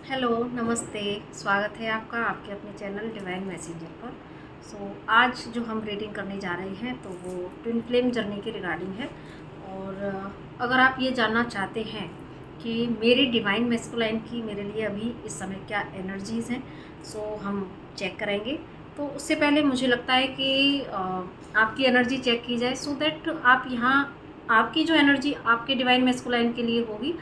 Hello, नमस्ते। स्वागत है आपका आपके अपने चैनल डिवाइन मैसेंजर पर। आज जो हम रीडिंग करने जा रहे हैं तो वो ट्विन फ्लेम जर्नी के रिगार्डिंग है। और अगर आप ये जानना चाहते हैं कि मेरे डिवाइन मैस्कुलाइन की मेरे लिए अभी इस समय क्या एनर्जीज़ हैं, हम चेक करेंगे। तो उससे पहले मुझे लगता है कि आपकी एनर्जी चेक की जाए, सो दैट आप यहाँ आपकी जो एनर्जी आपके डिवाइन मैस्कुलाइन के लिए होगी,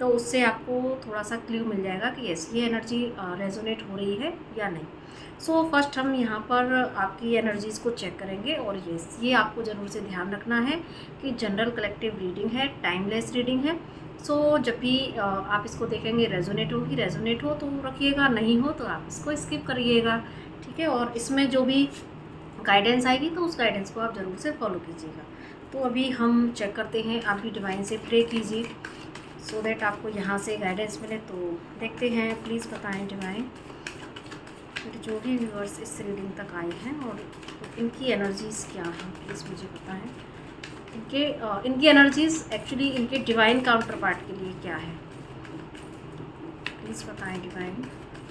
तो उससे आपको थोड़ा सा क्ल्यू मिल जाएगा कि यस, ये एनर्जी रेजोनेट हो रही है या नहीं। फर्स्ट हम यहाँ पर आपकी एनर्जीज़ को चेक करेंगे। और यस, ये आपको ज़रूर से ध्यान रखना है कि जनरल कलेक्टिव रीडिंग है, टाइमलेस रीडिंग है। जब भी आप इसको देखेंगे, रेजोनेट हो तो रखिएगा, नहीं हो तो आप इसको स्किप करिएगा, ठीक है। और इसमें जो भी गाइडेंस आएगी तो उस गाइडेंस को आप ज़रूर से फॉलो कीजिएगा। तो अभी हम चेक करते हैं, आप भी डिवाइन से प्रे कीजिए सो दैट आपको यहाँ से गाइडेंस मिले। तो देखते हैं, प्लीज़ बताएं डिवाइन, मेरे जो भी व्यूअर्स इस रीडिंग तक आए हैं और इनकी एनर्जीज़ क्या हैं, प्लीज़ मुझे बताएं। इनकी एनर्जीज़ एक्चुअली इनके डिवाइन काउंटर पार्ट के लिए क्या है, प्लीज़ बताएं डिवाइन।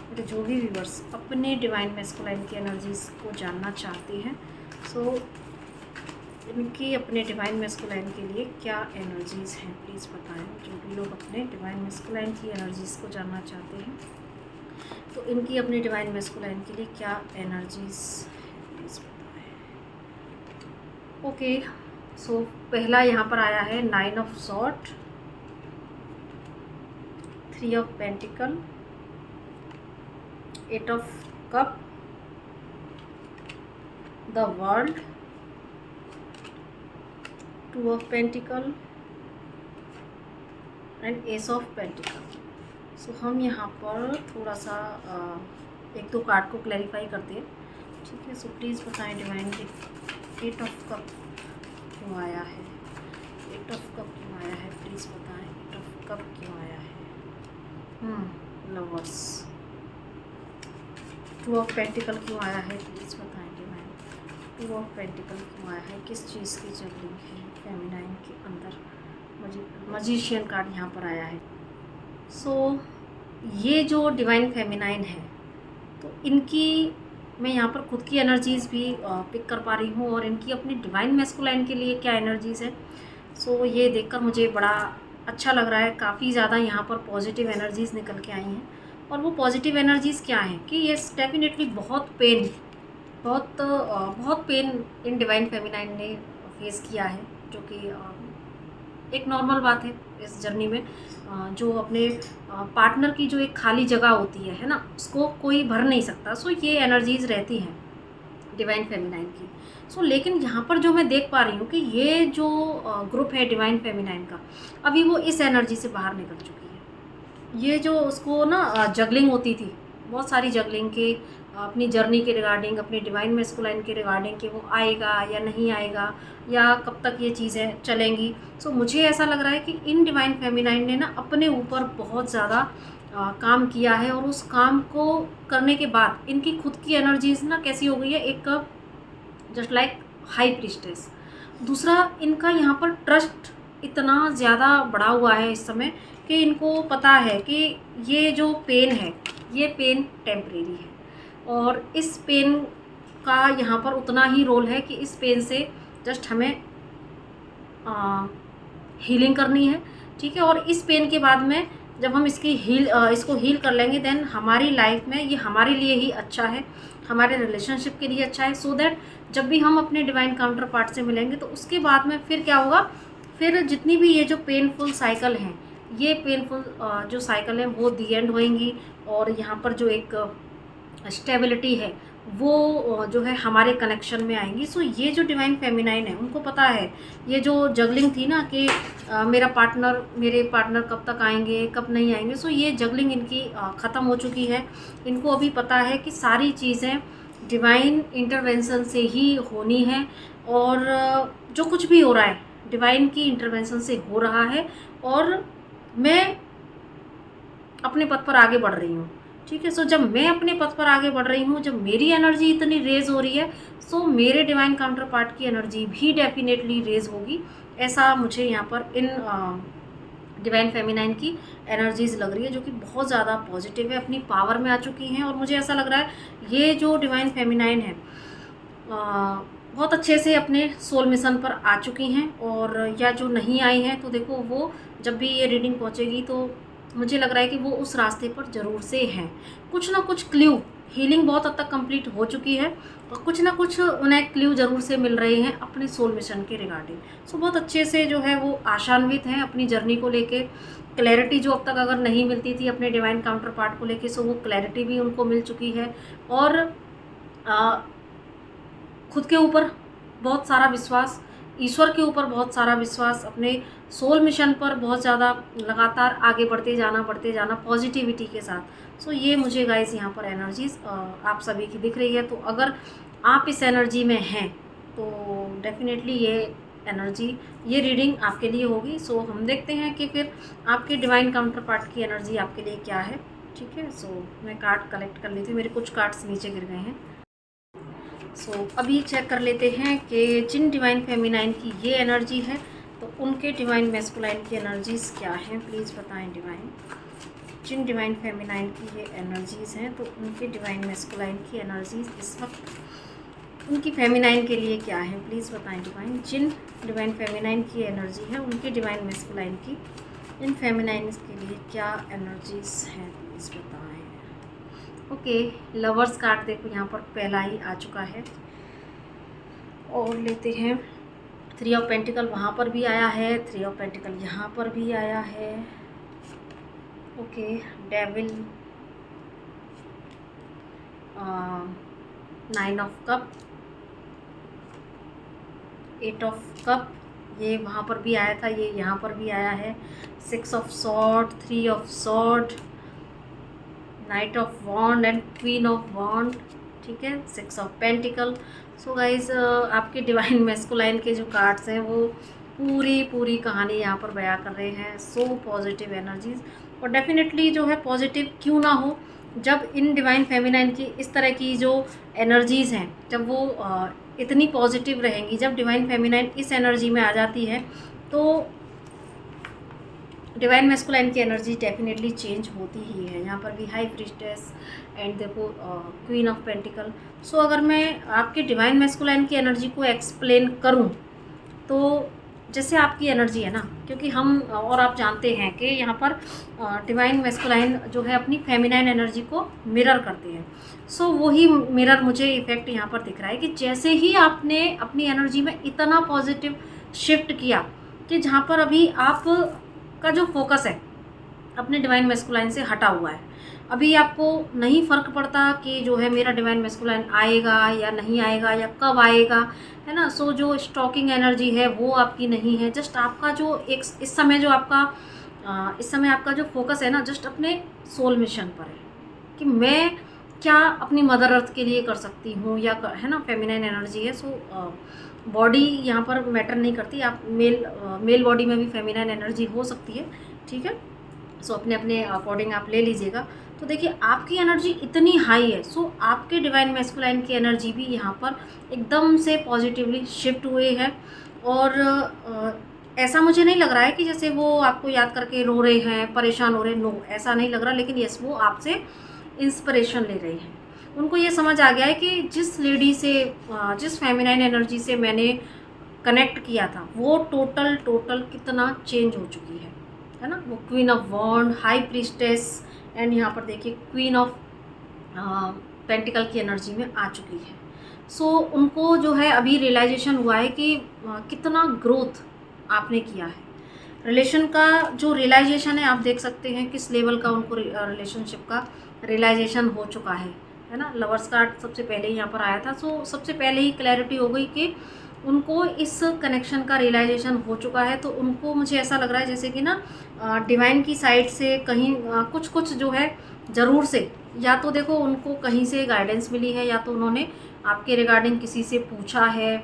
मेरे जो भी व्यूअर्स अपने डिवाइन मैस्कुलाइन की एनर्जीज़ को जानना चाहते हैं, इनकी अपने डिवाइन मैस्कुलाइन के लिए क्या एनर्जीज़ हैं, प्लीज़ बताएं। जो भी लोग अपने डिवाइन मैस्कुलाइन की एनर्जीज़ को जानना चाहते हैं, तो इनकी अपने डिवाइन मैस्कुलाइन के लिए क्या एनर्जीज़, प्लीज़ बताएं। ओके, पहला यहाँ पर आया है 9 of sword, 3 of pentacle, 8 of cup, the world, 2 of pentacle and S of pentacle. हम यहाँ पर थोड़ा सा एक दो कार्ड को क्लैरिफाई करते हैं, ठीक है। प्लीज़ बताएं डिवाइन कि 8 ऑफ कप क्यों आया है, 8 ऑफ कप क्यों आया है, प्लीज़ बताएं 8 ऑफ कप क्यों आया है। लवर्स, 2 ऑफ पेंटिकल क्यों आया है, प्लीज़ बताएं डिवाइन। 2 ऑफ पेंटिकल क्यों आया है, किस चीज़ की जगलिंग है फेमिनाइन के अंदर। मजिशियन कार्ड यहाँ पर आया है। ये जो डिवाइन फेमिनाइन है, तो इनकी मैं यहाँ पर खुद की एनर्जीज़ भी पिक कर पा रही हूँ और इनकी अपनी डिवाइन मैस्कुलाइन के लिए क्या एनर्जीज़ है। ये देखकर मुझे बड़ा अच्छा लग रहा है। काफ़ी ज़्यादा यहाँ पर पॉजिटिव एनर्जीज़ निकल के आई हैं। और वो पॉजिटिव एनर्जीज़ क्या हैं कि यस, डेफिनेटली बहुत पेन इन डिवाइन फेमिनाइन ने फेस किया है, जो कि एक नॉर्मल बात है इस जर्नी में। जो अपने पार्टनर की जो एक खाली जगह होती है ना, उसको कोई भर नहीं सकता। ये एनर्जीज़ रहती हैं डिवाइन फेमिनाइन की। लेकिन यहाँ पर जो मैं देख पा रही हूँ कि ये जो ग्रुप है डिवाइन फेमिनाइन का, अभी वो इस एनर्जी से बाहर निकल चुकी है। ये जो उसको ना जगलिंग होती थी, बहुत सारी जगलिंग के अपनी जर्नी के रिगार्डिंग, अपनी डिवाइन मैस्कुलाइन के रिगार्डिंग कि वो आएगा या नहीं आएगा, या कब तक ये चीज़ें चलेंगी। मुझे ऐसा लग रहा है कि इन डिवाइन फेमिनाइन ने ना अपने ऊपर बहुत ज़्यादा काम किया है। और उस काम को करने के बाद इनकी खुद की एनर्जीज़ ना कैसी हो गई है, एक जस्ट लाइक हाई प्रीस्टेस। दूसरा, इनका यहाँ पर ट्रस्ट इतना ज़्यादा बढ़ा हुआ है इस समय कि इनको पता है कि ये जो पेन है, ये पेन टेम्परेरी है। और इस पेन का यहाँ पर उतना ही रोल है कि इस पेन से जस्ट हमें हीलिंग करनी है, ठीक है। और इस पेन के बाद में जब हम इसको हील कर लेंगे, देन हमारी लाइफ में ये हमारे लिए ही अच्छा है, हमारे रिलेशनशिप के लिए अच्छा है। दैट जब भी हम अपने डिवाइन काउंटर पार्ट से मिलेंगे, तो उसके बाद में फिर क्या होगा, फिर जितनी भी ये जो पेनफुल साइकिल हैं, ये पेनफुल जो साइकिल है वो दी एंड होएंगी। और यहाँ पर जो एक स्टेबिलिटी है वो जो है हमारे कनेक्शन में आएंगी। ये जो डिवाइन फेमिनाइन है, उनको पता है ये जो जगलिंग थी ना कि मेरे पार्टनर कब तक आएंगे, कब नहीं आएंगे। ये जगलिंग इनकी ख़त्म हो चुकी है। इनको अभी पता है कि सारी चीज़ें डिवाइन इंटरवेंशन से ही होनी है। और जो कुछ भी हो रहा है डिवाइन की इंटरवेंशन से हो रहा है। और मैं अपने पथ पर आगे बढ़ रही हूँ, ठीक है। जब मैं अपने पथ पर आगे बढ़ रही हूँ, जब मेरी एनर्जी इतनी रेज हो रही है, मेरे डिवाइन काउंटर पार्ट की एनर्जी भी डेफिनेटली रेज होगी। ऐसा मुझे यहाँ पर इन डिवाइन फेमिनाइन की एनर्जीज़ लग रही है, जो कि बहुत ज़्यादा पॉजिटिव है, अपनी पावर में आ चुकी हैं। और मुझे ऐसा लग रहा है ये जो डिवाइन फेमिनाइन है बहुत अच्छे से अपने सोल मिशन पर आ चुकी हैं। और या जो नहीं आई हैं तो देखो वो जब भी ये रीडिंग पहुंचेगी तो मुझे लग रहा है कि वो उस रास्ते पर ज़रूर से हैं। कुछ ना कुछ क्ल्यू, हीलिंग बहुत हद तक कंप्लीट हो चुकी है और कुछ ना कुछ उन्हें क्ल्यू ज़रूर से मिल रहे हैं अपने सोल मिशन के रिगार्डिंग। सो बहुत अच्छे से जो है वो आशान्वित हैं अपनी जर्नी को लेके। क्लैरिटी जो अब तक अगर नहीं मिलती थी अपने डिवाइन काउंटर पार्ट को लेके, सो वो क्लैरिटी भी उनको मिल चुकी है। और खुद के ऊपर बहुत सारा विश्वास, ईश्वर के ऊपर बहुत सारा विश्वास, अपने सोल मिशन पर बहुत ज़्यादा लगातार आगे बढ़ते जाना पॉजिटिविटी के साथ। सो ये मुझे गाइस यहाँ पर एनर्जीज आप सभी की दिख रही है। तो अगर आप इस एनर्जी में हैं तो डेफिनेटली ये एनर्जी, ये रीडिंग आपके लिए होगी। सो हम देखते हैं कि फिर आपके डिवाइन काउंटर पार्ट की एनर्जी आपके लिए क्या है। ठीक है, सो मैं कार्ड कलेक्ट कर लेती हूँ, मेरे कुछ कार्ड्स नीचे गिर गए हैं। सो अभी चेक कर लेते हैं कि जिन डिवाइन फेमिनाइन की ये एनर्जी है तो उनके डिवाइन मैस्कुलाइन की एनर्जीज़ क्या हैं, प्लीज़ बताएं डिवाइन। जिन डिवाइन फेमिनाइन की ये एनर्जीज़ हैं तो उनके डिवाइन मैस्कुलाइन की एनर्जीज़ इस वक्त उनकी फेमिनाइन के लिए क्या है, प्लीज़ बताएं डिवाइन। जिन डिवाइन फेमिनाइन की एनर्जी है उनके डिवाइन मैस्कुलाइन की इन फेमिनाइन के लिए क्या एनर्जीज़ हैं, प्लीज़ बताएं। ओके, लवर्स कार्ड देखो यहाँ पर पहला ही आ चुका है। और लेते हैं 3 ऑफ पेंटिकल, वहाँ पर भी आया है। 3 ऑफ पेंटिकल यहाँ पर भी आया है। Okay, devil, 9 of cup, 8 of cup, ये वहाँ पर भी आया था, ये यहाँ पर भी आया है। 6 of sword, 3 of sword, knight of wand and queen of wand. ठीक है, 6 ऑफ पेंटिकल। सो गाइज आपके डिवाइन मैस्कुलाइन के जो कार्ड्स हैं वो पूरी कहानी यहाँ पर बयां कर रहे हैं। सो पॉजिटिव एनर्जीज, और डेफिनेटली जो है पॉजिटिव क्यों ना हो, जब इन डिवाइन फेमिनाइन की इस तरह की जो एनर्जीज़ हैं जब वो इतनी पॉजिटिव रहेंगी, जब डिवाइन फेमिनाइन इस एनर्जी में आ जाती है तो डिवाइन मैस्कुलाइन की एनर्जी डेफिनेटली चेंज होती ही है। यहाँ पर भी हाई प्रीस्टेस एंड देखो क्वीन ऑफ पेंटिकल। सो अगर मैं आपके डिवाइन मैस्कुलाइन की एनर्जी को एक्सप्लेन करूँ तो जैसे आपकी एनर्जी है ना, क्योंकि हम और आप जानते हैं कि यहाँ पर डिवाइन मैस्कुलाइन जो है अपनी फेमिनाइन एनर्जी को मिरर करते हैं। सो वही मिरर मुझे इफेक्ट यहाँ पर दिख रहा है कि जैसे ही आपने अपनी एनर्जी में इतना पॉजिटिव शिफ्ट किया कि जहाँ पर अभी आप का जो फोकस है अपने डिवाइन मैस्कुलाइन से हटा हुआ है, अभी आपको नहीं फ़र्क पड़ता कि जो है मेरा डिवाइन मैस्कुलाइन आएगा या नहीं आएगा या कब आएगा, है ना। सो जो स्टॉकिंग एनर्जी है वो आपकी नहीं है। जस्ट आपका जो एक इस समय आपका जो फोकस है ना, जस्ट अपने सोल मिशन पर है कि मैं क्या अपनी मदर अर्थ के लिए कर सकती हूँ, या है ना, फेमिनाइन एनर्जी है। सो बॉडी यहाँ पर मैटर नहीं करती, आप मेल बॉडी में भी फेमिनाइन एनर्जी हो सकती है। ठीक है, सो अपने अपने अकॉर्डिंग आप ले लीजिएगा। तो देखिए आपकी एनर्जी इतनी हाई है, सो आपके डिवाइन मैस्कुलाइन की एनर्जी भी यहाँ पर एकदम से पॉजिटिवली शिफ्ट हुए है। और ऐसा मुझे नहीं लग रहा है कि जैसे वो आपको याद करके रो रहे हैं, परेशान हो रहे हैं, नो ऐसा नहीं लग रहा। लेकिन यस, वो आपसे इंस्पिरेशन ले रहे हैं। उनको ये समझ आ गया है कि जिस लेडी से, जिस फेमिनाइन एनर्जी से मैंने कनेक्ट किया था वो टोटल कितना चेंज हो चुकी है ना। वो queen of wand, high priestess and यहाँ पर देखिए क्वीन ऑफ पेंटिकल की एनर्जी में आ चुकी है। सो उनको जो है अभी रियलाइजेशन हुआ है कि कितना ग्रोथ आपने किया है। रिलेशन का जो रियलाइजेशन है आप देख सकते हैं किस लेवल का उनको रिलेशनशिप का रियलाइजेशन हो चुका है ना। लवर्स कार्ड सबसे पहले ही यहाँ पर आया था। सो सबसे पहले ही क्लैरिटी हो गई कि उनको इस कनेक्शन का रियलाइजेशन हो चुका है। तो उनको मुझे ऐसा लग रहा है जैसे कि ना डिवाइन की साइड से कहीं कुछ जो है ज़रूर से, या तो देखो उनको कहीं से गाइडेंस मिली है, या तो उन्होंने आपके रिगार्डिंग किसी से पूछा है,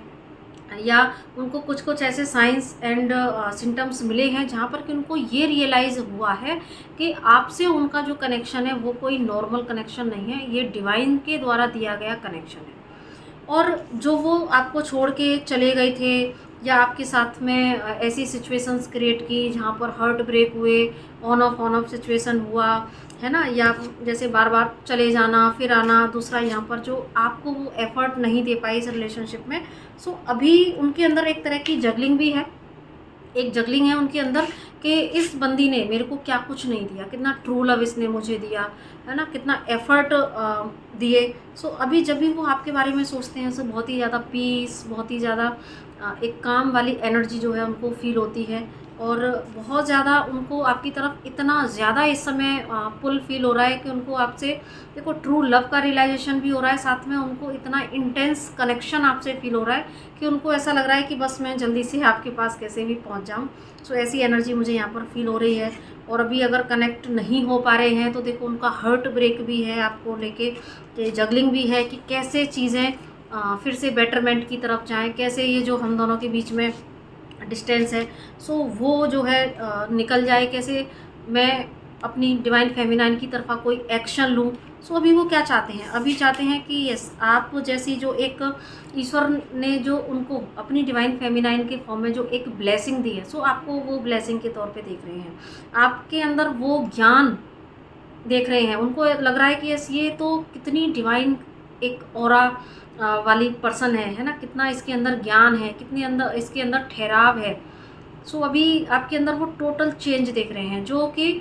या उनको कुछ ऐसे साइंस एंड सिम्टम्स मिले हैं जहाँ पर कि उनको ये रियलाइज़ हुआ है कि आपसे उनका जो कनेक्शन है वो कोई नॉर्मल कनेक्शन नहीं है, ये डिवाइन के द्वारा दिया गया कनेक्शन है। और जो वो आपको छोड़ के चले गए थे, या आपके साथ में ऐसी सिचुएशंस क्रिएट की जहाँ पर हार्ट ब्रेक हुए, ऑन ऑफ सिचुएशन हुआ, है ना, या जैसे बार बार चले जाना फिर आना, दूसरा यहाँ पर जो आपको वो एफर्ट नहीं दे पाई इस रिलेशनशिप में। सो अभी उनके अंदर एक तरह की जगलिंग भी है, एक जगलिंग है उनके अंदर कि इस बंदी ने मेरे को क्या कुछ नहीं दिया, कितना ट्रू लव इसने मुझे दिया, है ना, कितना एफर्ट दिए। सो अभी जब भी वो आपके बारे में सोचते हैं तो बहुत ही ज़्यादा पीस, बहुत ही ज़्यादा एक काम वाली एनर्जी जो है उनको फील होती है, और बहुत ज़्यादा उनको आपकी तरफ इतना ज़्यादा इस समय पुल फील हो रहा है कि उनको आपसे देखो ट्रू लव का रियलाइजेशन भी हो रहा है, साथ में उनको इतना इंटेंस कनेक्शन आपसे फील हो रहा है कि उनको ऐसा लग रहा है कि बस मैं जल्दी से आपके पास कैसे भी पहुंच जाऊं। सो ऐसी एनर्जी मुझे यहाँ पर फील हो रही है। और अभी अगर कनेक्ट नहीं हो पा रहे हैं तो देखो उनका हार्ट ब्रेक भी है आपको लेके, जगलिंग भी है कि कैसे चीज़ें फिर से बेटरमेंट की तरफ जाएं, कैसे ये जो हम दोनों के बीच में डिस्टेंस है सो वो जो है निकल जाए, कैसे मैं अपनी डिवाइन फेमिनाइन की तरफा कोई एक्शन लूँ। सो अभी वो क्या चाहते हैं, अभी चाहते हैं कि यस आप जैसी जो एक ईश्वर ने जो उनको अपनी डिवाइन फेमिनाइन के फॉर्म में जो एक ब्लेसिंग दी है, सो आपको वो ब्लेसिंग के तौर पे देख रहे हैं, आपके अंदर वो ज्ञान देख रहे हैं। उनको लग रहा है कि यस ये तो कितनी डिवाइन एक ऑरा वाली पर्सन है ना, कितना इसके अंदर ज्ञान है, कितने अंदर इसके अंदर ठहराव है। सो अभी आपके अंदर वो टोटल चेंज देख रहे हैं जो कि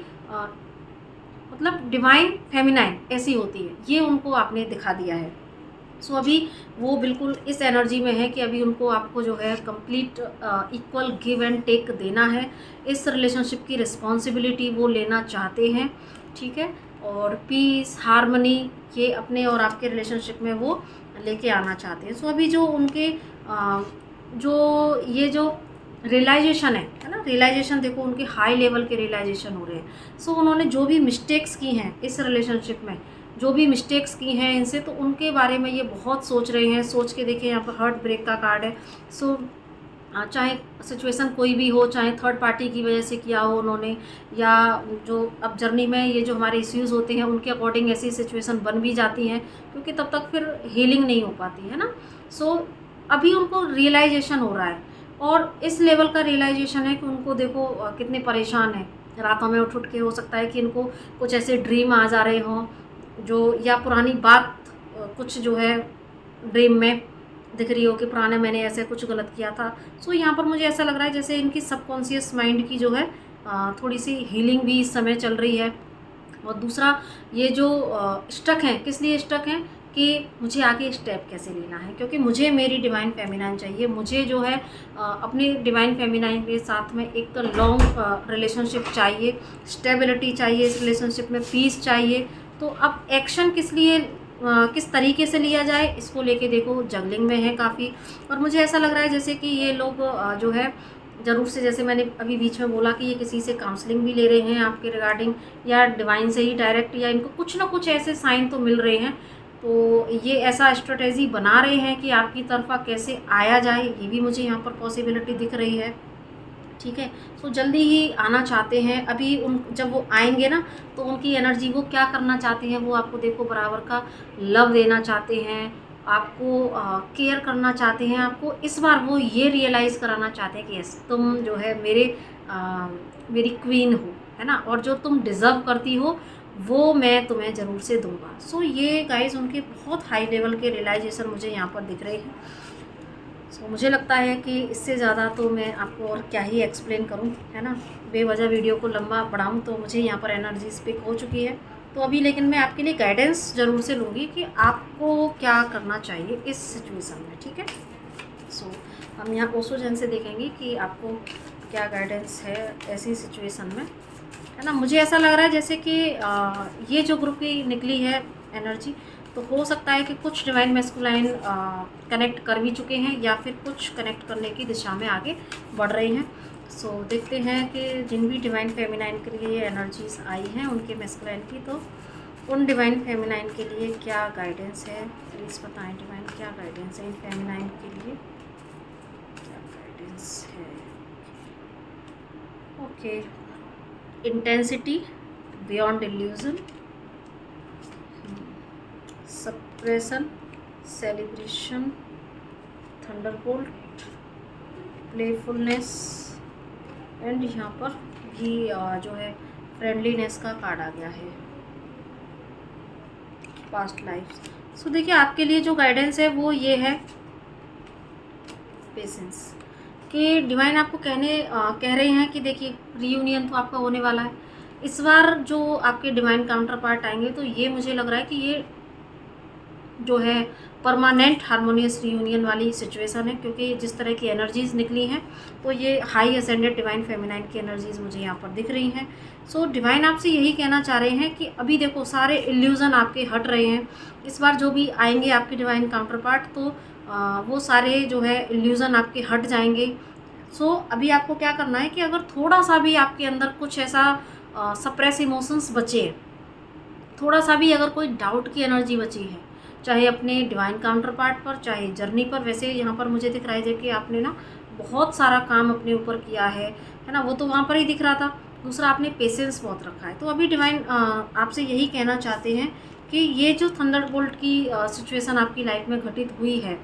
मतलब डिवाइन फेमिनाइन ऐसी होती है, ये उनको आपने दिखा दिया है। सो अभी वो बिल्कुल इस एनर्जी में है कि अभी उनको आपको जो है complete equal give and take देना है, इस रिलेशनशिप की रिस्पॉन्सिबिलिटी वो लेना चाहते हैं, ठीक है। और पीस हार्मनी ये अपने और आपके रिलेशनशिप में वो लेके आना चाहते हैं। सो अभी जो उनके जो ये जो रियलाइजेशन है ना, रियलाइजेशन देखो उनके हाई लेवल के रियलाइजेशन हो रहे हैं। सो उन्होंने जो भी मिस्टेक्स की हैं इस रिलेशनशिप में, जो भी मिस्टेक्स की हैं इनसे, तो उनके बारे में ये बहुत सोच रहे हैं। सोच के देखिए यहाँ पर हार्ट ब्रेक का कार्ड है। सो चाहे सिचुएशन कोई भी हो, चाहे थर्ड पार्टी की वजह से किया हो उन्होंने, या जो अब जर्नी में ये जो हमारे इश्यूज़ होते हैं उनके अकॉर्डिंग ऐसी सिचुएशन बन भी जाती हैं, क्योंकि तब तक फिर हीलिंग नहीं हो पाती है ना। सो अभी उनको रियलाइजेशन हो रहा है, और इस लेवल का रियलाइजेशन है कि उनको देखो कितने परेशान हैं, रातों में उठ उठ के हो सकता है कि इनको कुछ ऐसे ड्रीम आ जा रहे हों जो, या पुरानी बात कुछ जो है ड्रीम में दिख रही हो कि पुराने मैंने ऐसे कुछ गलत किया था। सो यहाँ पर मुझे ऐसा लग रहा है जैसे इनकी सबकॉन्शियस माइंड की जो है थोड़ी सी हीलिंग भी इस समय चल रही है। और दूसरा ये जो स्टक हैं, किस लिए स्टक हैं कि मुझे आगे स्टेप कैसे लेना है, क्योंकि मुझे मेरी डिवाइन फेमिनाइन चाहिए, मुझे जो है अपनी डिवाइन फेमिनाइन के साथ में एक लॉन्ग रिलेशनशिप चाहिए, स्टेबिलिटी चाहिए इस रिलेशनशिप में, पीस चाहिए। तो अब एक्शन किस लिए किस तरीके से लिया जाए इसको लेके देखो जगलिंग में है काफ़ी। और मुझे ऐसा लग रहा है जैसे कि ये लोग जो है ज़रूर से, जैसे मैंने अभी बीच में बोला कि ये किसी से काउंसलिंग भी ले रहे हैं आपके रिगार्डिंग, या डिवाइन से ही डायरेक्ट, या इनको कुछ ना कुछ ऐसे साइन तो मिल रहे हैं। तो ये ऐसा स्ट्रेटेजी बना रहे हैं कि आपकी तरफा कैसे आया जाए, ये भी मुझे यहाँ पर पॉसिबिलिटी दिख रही है, ठीक है। तो जल्दी ही आना चाहते हैं। अभी उन जब वो आएंगे ना तो उनकी एनर्जी, वो क्या करना चाहते हैं, वो आपको देखो बराबर का लव देना चाहते हैं, आपको केयर करना चाहते हैं। आपको इस बार वो ये रियलाइज़ कराना चाहते हैं कि यस तुम जो है मेरी क्वीन हो, है ना, और जो तुम डिज़र्व करती हो वो मैं तुम्हें ज़रूर से दूंगा। सो ये गाइस उनके बहुत हाई लेवल के रियलाइजेशन मुझे यहाँ पर दिख रहे हैं। सो मुझे लगता है कि इससे ज़्यादा तो मैं आपको और क्या ही एक्सप्लेन करूं, है ना, बेवजह वीडियो को लंबा बढ़ाऊं तो मुझे यहाँ पर एनर्जी स्पिक हो चुकी है। तो अभी लेकिन मैं आपके लिए गाइडेंस ज़रूर से लूँगी कि आपको क्या करना चाहिए इस सिचुएशन में, ठीक है। सो हम यहाँ ओशो जैन से देखेंगे कि आपको क्या गाइडेंस है ऐसी सिचुएशन में, है ना। मुझे ऐसा लग रहा है जैसे कि ये जो ग्रुप की निकली है एनर्जी, तो हो सकता है कि कुछ डिवाइन मैस्कुलाइन कनेक्ट कर भी चुके हैं, या फिर कुछ कनेक्ट करने की दिशा में आगे बढ़ रहे हैं। सो देखते हैं कि जिन भी डिवाइन फेमिनाइन के लिए ये एनर्जीज आई हैं उनके मैस्कुलाइन की, तो उन डिवाइन फेमिनाइन के लिए क्या गाइडेंस है, प्लीज़ बताएं डिवाइन क्या गाइडेंस है इन फेमिनाइन के लिए, क्या गाइडेंस है। Okay, intensity beyond illusion, suppression, celebration, Thunderbolt, playfulness and यहाँ पर भी जो है फ्रेंडलीनेस का कार्ड आ गया है, पास्ट लाइफ। सो देखिए आपके लिए जो गाइडेंस है वो ये है पेशेंस, कि डिवाइन आपको कह रहे हैं कि देखिए रीयूनियन तो आपका होने वाला है इस बार। जो आपके डिवाइन काउंटर पार्ट आएंगे तो ये मुझे लग रहा है कि ये जो है परमानेंट हार्मोनियस रीयूनियन वाली सिचुएशन है, क्योंकि जिस तरह की एनर्जीज़ निकली हैं तो ये हाई असेंडेड डिवाइन फेमिनाइन की एनर्जीज़ मुझे यहाँ पर दिख रही हैं। सो डिवाइन आपसे यही कहना चाह रहे हैं कि अभी देखो सारे इल्यूज़न आपके हट रहे हैं इस बार। जो भी आएंगे आपके डिवाइन काउंटर पार्ट तो वो सारे जो है इल्यूज़न आपके हट जाएंगे। सो अभी आपको क्या करना है कि अगर थोड़ा सा भी आपके अंदर कुछ ऐसा सप्रेस इमोशंस बचे, थोड़ा सा भी अगर कोई डाउट की एनर्जी बची है, चाहे अपने डिवाइन काउंटर पार्ट पर, चाहे जर्नी पर। वैसे यहाँ पर मुझे दिख रहा है कि आपने ना बहुत सारा काम अपने ऊपर किया है ना, वो तो वहाँ पर ही दिख रहा था। दूसरा आपने पेशेंस बहुत रखा है। तो अभी डिवाइन आपसे यही कहना चाहते हैं कि ये जो थंडरबोल्ट की सिचुएशन आपकी लाइफ में घटित हुई है,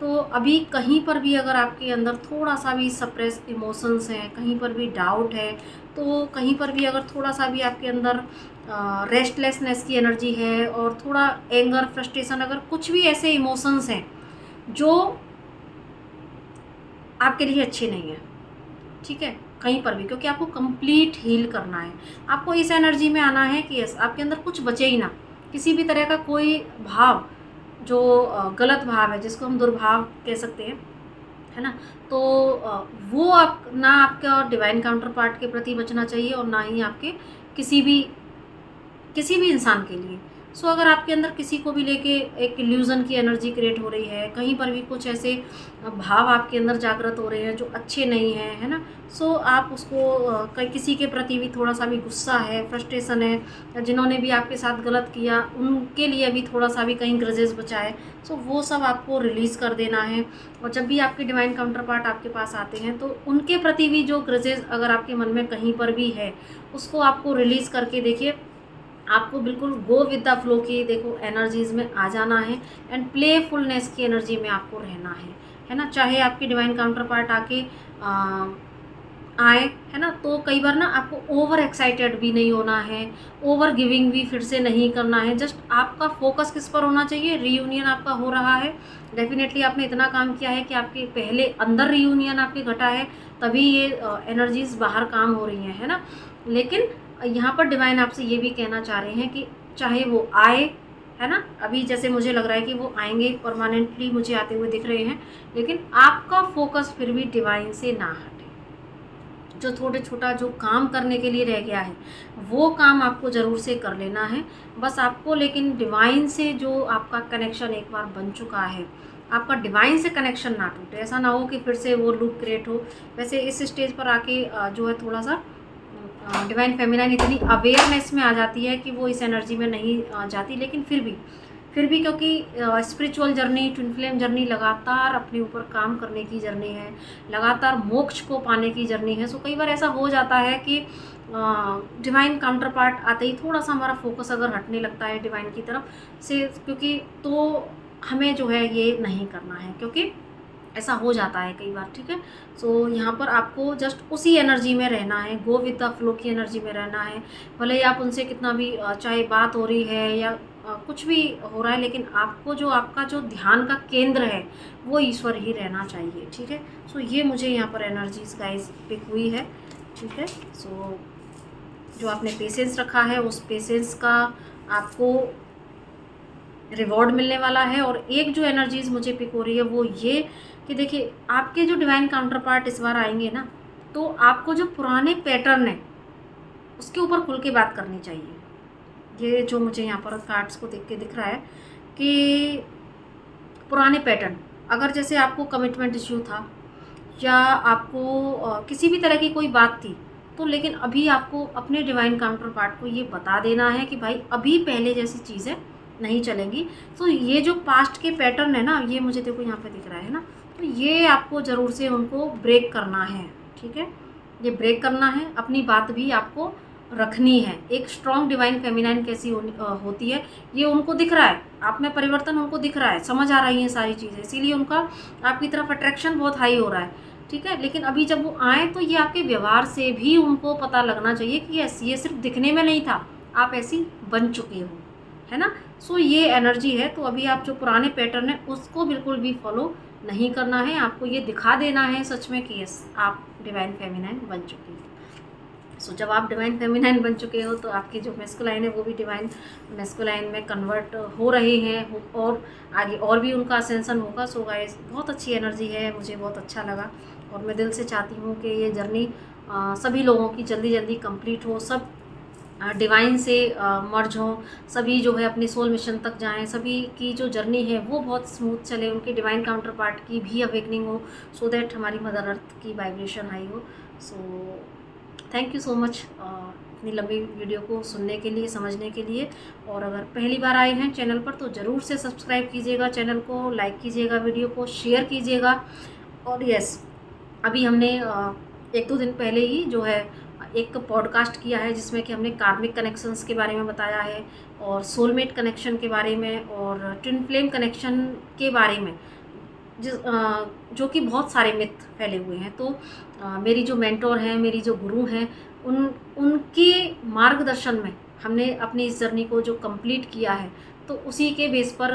तो अभी कहीं पर भी अगर आपके अंदर थोड़ा सा भी सप्रेस इमोशंस हैं, कहीं पर भी डाउट है, तो कहीं पर भी अगर थोड़ा सा भी आपके अंदर रेस्टलेसनेस की एनर्जी है और थोड़ा एंगर, फ्रस्ट्रेशन, अगर कुछ भी ऐसे इमोशंस हैं जो आपके लिए अच्छे नहीं है, ठीक है, कहीं पर भी, क्योंकि आपको कंप्लीट हील करना है। आपको इस एनर्जी में आना है कि यस आपके अंदर कुछ बचे ही ना, किसी भी तरह का कोई भाव जो गलत भाव है, जिसको हम दुर्भाव कह सकते हैं, है ना, तो वो आप ना आपका डिवाइन काउंटर पार्ट के प्रति बचना चाहिए और ना ही आपके किसी भी इंसान के लिए। सो अगर आपके अंदर किसी को भी लेके एक इल्यूज़न की एनर्जी क्रिएट हो रही है, कहीं पर भी कुछ ऐसे भाव आपके अंदर जागृत हो रहे हैं जो अच्छे नहीं हैं, है ना, सो आप उसको किसी के प्रति भी थोड़ा सा भी गुस्सा है, फ्रस्ट्रेशन है, जिन्होंने भी आपके साथ गलत किया उनके लिए भी थोड़ा सा भी कहीं ग्रजेस बचा है, सो वो सब आपको रिलीज़ कर देना है। और जब भी आपके डिवाइन काउंटर पार्ट आपके पास आते हैं तो उनके प्रति भी जो ग्रजेस अगर आपके मन में कहीं पर भी है, उसको आपको रिलीज़ करके देखिए आपको बिल्कुल गो विद द फ्लो की देखो एनर्जीज़ में आ जाना है एंड प्लेफुलनेस की एनर्जी में आपको रहना है ना। चाहे आपकी डिवाइन काउंटर पार्ट आके आए, है ना, तो कई बार ना आपको ओवर एक्साइटेड भी नहीं होना है, ओवर गिविंग भी फिर से नहीं करना है। जस्ट आपका फोकस किस पर होना चाहिए, रीयूनियन आपका हो रहा है, डेफिनेटली आपने इतना काम किया है कि आपके पहले अंदर रीयूनियन आपके घटा है, तभी ये एनर्जीज़ बाहर काम हो रही हैं, है ना। लेकिन यहाँ पर डिवाइन आपसे ये भी कहना चाह रहे हैं कि चाहे वो आए, है ना, अभी जैसे मुझे लग रहा है कि वो आएंगे, परमानेंटली मुझे आते हुए दिख रहे हैं, लेकिन आपका फोकस फिर भी डिवाइन से ना हटे। जो छोटा जो काम करने के लिए रह गया है वो काम आपको ज़रूर से कर लेना है बस आपको। लेकिन डिवाइन से जो आपका कनेक्शन एक बार बन चुका है, आपका डिवाइन से कनेक्शन ना टूटे, ऐसा ना हो कि फिर से वो लूप क्रिएट हो। वैसे इस स्टेज पर आके जो है थोड़ा सा डिवाइन फेमिनाइन इतनी अवेयरनेस में आ जाती है कि वो इस एनर्जी में नहीं जाती, लेकिन फिर भी क्योंकि spiritual journey, twin flame journey लगातार अपने ऊपर काम करने की जर्नी है, लगातार मोक्ष को पाने की जर्नी है। सो कई बार ऐसा हो जाता है कि डिवाइन काउंटर पार्ट आते ही थोड़ा सा हमारा फोकस अगर हटने लगता है डिवाइन की तरफ से, क्योंकि तो हमें जो है ये नहीं करना है, क्योंकि ऐसा हो जाता है कई बार, ठीक है। सो यहाँ पर आपको जस्ट उसी एनर्जी में रहना है, गो विद द फ्लो की एनर्जी में रहना है। भले ही आप उनसे कितना भी चाहे बात हो रही है या कुछ भी हो रहा है, लेकिन आपको जो आपका जो ध्यान का केंद्र है वो ईश्वर ही रहना चाहिए, ठीक है। सो ये मुझे यहाँ पर एनर्जीज गाइस पिक हुई है, ठीक है। सो जो आपने पेशेंस रखा है उस पेशेंस का आपको रिवॉर्ड मिलने वाला है। और एक जो एनर्जीज मुझे पिक हो रही है वो ये कि देखिए आपके जो डिवाइन काउंटर पार्ट इस बार आएंगे ना, तो आपको जो पुराने पैटर्न है उसके ऊपर खुल के बात करनी चाहिए। ये जो मुझे यहाँ पर कार्ड्स को देख के दिख रहा है कि पुराने पैटर्न, अगर जैसे आपको कमिटमेंट इश्यू था या आपको किसी भी तरह की कोई बात थी, तो लेकिन अभी आपको अपने डिवाइन काउंटर पार्ट को ये बता देना है कि भाई अभी पहले जैसी चीज़ें नहीं चलेंगी। तो ये जो पास्ट के पैटर्न है ना, ये मुझे देखो यहाँ पे दिख रहा है ना, तो ये आपको ज़रूर से उनको ब्रेक करना है, ठीक है। ये ब्रेक करना है, अपनी बात भी आपको रखनी है। एक स्ट्रॉन्ग डिवाइन फेमिनाइन कैसी होती है ये उनको दिख रहा है, आप में परिवर्तन उनको दिख रहा है, समझ आ रही हैं सारी चीज़ें, इसीलिए उनका आपकी तरफ अट्रैक्शन बहुत हाई हो रहा है। ठीक है। लेकिन अभी जब वो आए तो ये आपके व्यवहार से भी उनको पता लगना चाहिए कि यस, ये सिर्फ दिखने में नहीं था, आप ऐसी बन चुके हो, है ना। सो ये एनर्जी है। तो अभी आप जो पुराने पैटर्न है उसको बिल्कुल भी फॉलो नहीं करना है, आपको ये दिखा देना है सच में कि यस, आप डिवाइन फेमिनाइन बन चुके हो। सो जब आप डिवाइन फेमिनाइन बन चुके हो तो आपकी जो मैस्कुलाइन है वो भी डिवाइन मैस्कुलाइन में कन्वर्ट हो रहे हैं, और आगे और भी उनका असेंशन होगा। सो गाइस, बहुत अच्छी एनर्जी है, मुझे बहुत अच्छा लगा, और मैं दिल से चाहती हूँ कि ये जर्नी सभी लोगों की जल्दी जल्दी कंप्लीट हो, सब डिवाइन से मर्ज हों, सभी जो है अपनी सोल मिशन तक जाएं, सभी की जो जर्नी है वो बहुत स्मूथ चले, उनके डिवाइन काउंटर पार्ट की भी अवेकनिंग हो, सो दैट हमारी मदर अर्थ की वाइब्रेशन हाई हो। So thank you so much इतनी लंबी वीडियो को सुनने के लिए, समझने के लिए। और अगर पहली बार आए हैं चैनल पर तो ज़रूर से सब्सक्राइब कीजिएगा, चैनल को लाइक कीजिएगा, वीडियो को शेयर कीजिएगा। और यस, अभी हमने 1-2 दिन पहले ही जो है एक पॉडकास्ट किया है जिसमें कि हमने कार्मिक कनेक्शंस के बारे में बताया है, और सोलमेट कनेक्शन के बारे में, और ट्विन फ्लेम कनेक्शन के बारे में, जो कि बहुत सारे मिथ फैले हुए हैं। तो मेरी जो मेंटोर हैं, मेरी जो गुरु हैं, उनके मार्गदर्शन में हमने अपनी इस जर्नी को जो कंप्लीट किया है, तो उसी के बेस पर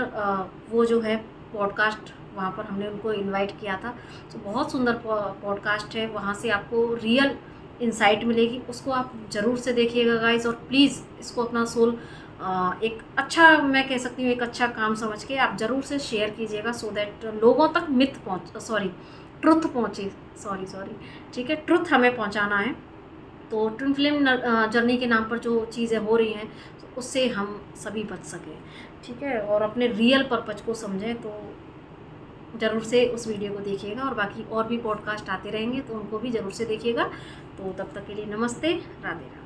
वो जो है पॉडकास्ट, वहाँ पर हमने उनको इनवाइट किया था। तो बहुत सुंदर पॉडकास्ट है, वहाँ से आपको रियल इंसाइट मिलेगी, उसको आप ज़रूर से देखिएगा गाइस। और प्लीज़ इसको अपना सोल एक अच्छा, मैं कह सकती हूँ एक अच्छा काम समझ के आप ज़रूर से शेयर कीजिएगा, सो दैट लोगों तक ट्रुथ पहुँचे, सॉरी, ठीक है, ट्रुथ हमें पहुँचाना है। तो ट्विन फ्लेम जर्नी के नाम पर जो चीज़ें हो रही हैं तो उससे हम सभी बच सकें, ठीक है, और अपने रियल पर्पज को समझें। तो ज़रूर से उस वीडियो को देखिएगा, और बाकी और भी पॉडकास्ट आते रहेंगे तो उनको भी ज़रूर से देखिएगा। तो तब तक के लिए नमस्ते, राधे राधे।